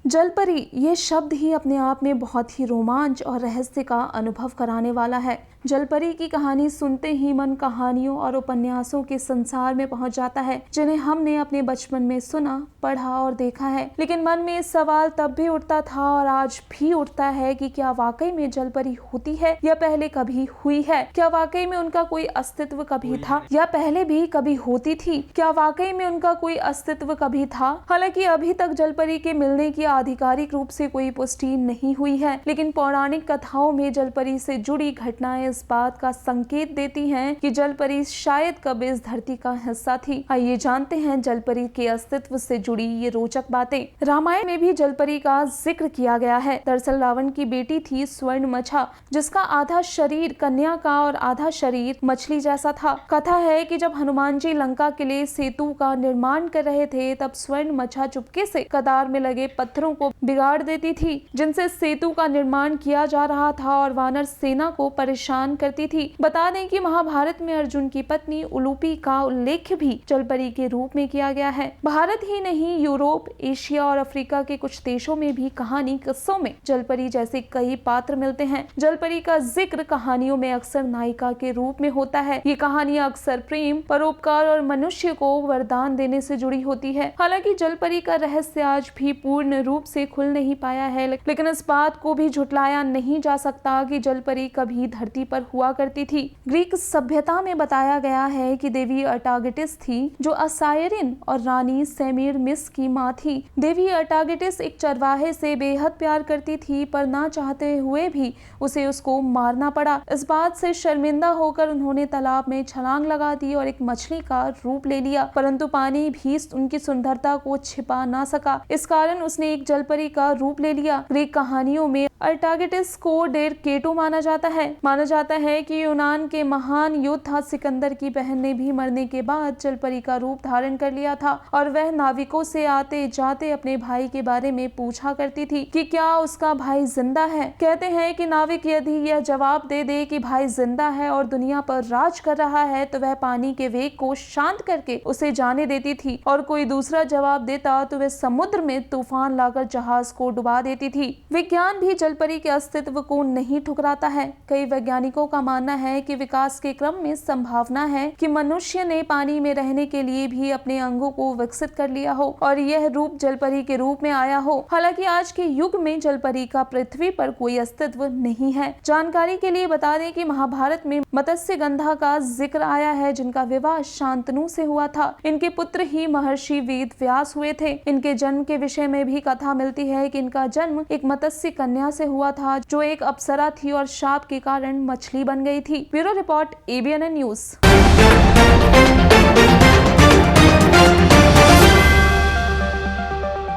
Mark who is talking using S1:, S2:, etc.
S1: जलपरी ये शब्द ही अपने आप में बहुत ही रोमांच और रहस्य का अनुभव कराने वाला है। जलपरी की कहानी सुनते ही मन कहानियों और उपन्यासों के संसार में पहुंच जाता है, जिन्हें हमने अपने बचपन में सुना, पढ़ा और देखा है। लेकिन मन में इस सवाल तब भी उठता था और आज भी उठता है कि क्या वाकई में जलपरी होती है या पहले कभी हुई है? क्या वाकई में उनका कोई अस्तित्व कभी था या पहले भी कभी होती थी? क्या वाकई में उनका कोई अस्तित्व कभी था? हालांकि अभी तक जलपरी के मिलने की आधिकारिक रूप से कोई पुष्टि नहीं हुई है, लेकिन पौराणिक कथाओं में जलपरी से जुड़ी घटनाएं इस बात का संकेत देती हैं कि जलपरी शायद कभी इस धरती का हिस्सा थी। आइए जानते हैं जलपरी के अस्तित्व से जुड़ी ये रोचक बातें। रामायण में भी जलपरी का जिक्र किया गया है। दरअसल रावण की बेटी थी स्वर्णमछा, जिसका आधा शरीर कन्या का और आधा शरीर मछली जैसा था। कथा है कि जब हनुमान जी लंका के लिए सेतु का निर्माण कर रहे थे, तब स्वर्णमछा चुपके से कतार में लगे पत्थरों को बिगाड़ देती थी, जिनसे सेतु का निर्माण किया जा रहा था और वानर सेना को परेशान करती थी। बता दें कि महाभारत में अर्जुन की पत्नी उलूपी का उल्लेख भी जलपरी के रूप में किया गया है। भारत ही नहीं, यूरोप, एशिया और अफ्रीका के कुछ देशों में भी कहानी किस्सों में जलपरी जैसे कई पात्र मिलते हैं। जलपरी का जिक्र कहानियों में अक्सर नायिका के रूप में होता है। ये कहानियां अक्सर प्रेम, परोपकार और मनुष्य को वरदान देने से जुड़ी होती है। हालांकि जलपरी का रहस्य आज भी पूर्ण रूप से खुल नहीं पाया है, लेकिन इस बात को भी झुटलाया नहीं जा सकता कि जलपरी कभी धरती पर हुआ करती थी। ग्रीक सभ्यता में बताया गया है कि देवी अर्टागिटिस थी, जो असायरिन और रानी सेमिरमिस की मां थी। देवी अर्टागिटिस एक चरवाहे से बेहद प्यार करती थी, पर ना चाहते हुए भी उसे उसको मारना पड़ा। इस बात से शर्मिंदा होकर उन्होंने तालाब में छलांग लगा दी और एक मछली का रूप ले लिया, परंतु पानी भी उनकी सुंदरता को छिपा ना सका। इस कारण उसने एक जलपरी का रूप ले लिया। ग्रीक कहानियों में अर्टागिटिस को डेर केटो माना जाता है कि यूनान के महान योद्धा सिकंदर की बहन ने भी मरने के बाद जलपरी का रूप धारण कर लिया था और वह नाविकों से आते जाते अपने भाई के बारे में पूछा करती थी कि क्या उसका भाई जिंदा है। कहते हैं कि नाविक यदि यह जवाब दे दे कि भाई जिंदा है और दुनिया पर राज कर रहा है, तो वह पानी के वेग को शांत करके उसे जाने देती थी, और कोई दूसरा जवाब देता तो वह समुद्र में तूफान लाकर जहाज को डुबा देती थी। विज्ञान भी जलपरी के अस्तित्व को नहीं ठुकराता है। कई वैज्ञानिकों का मानना है कि विकास के क्रम में संभावना है कि मनुष्य ने पानी में रहने के लिए भी अपने अंगों को विकसित कर लिया हो और यह रूप जलपरी के रूप में आया हो। हालांकि आज के युग में जलपरी का पृथ्वी पर कोई अस्तित्व नहीं है। जानकारी के लिए बता दें कि महाभारत में मत्स्यगंधा का जिक्र आया है, जिनका विवाह शांतनु से हुआ था। इनके पुत्र ही महर्षि वेद व्यास हुए थे। इनके जन्म के विषय में भी कथा मिलती है कि इनका जन्म एक मत्स्य कन्या से हुआ था, जो एक अप्सरा थी और शाप के कारण मछली बन गई थी। Bureau report, ABN news.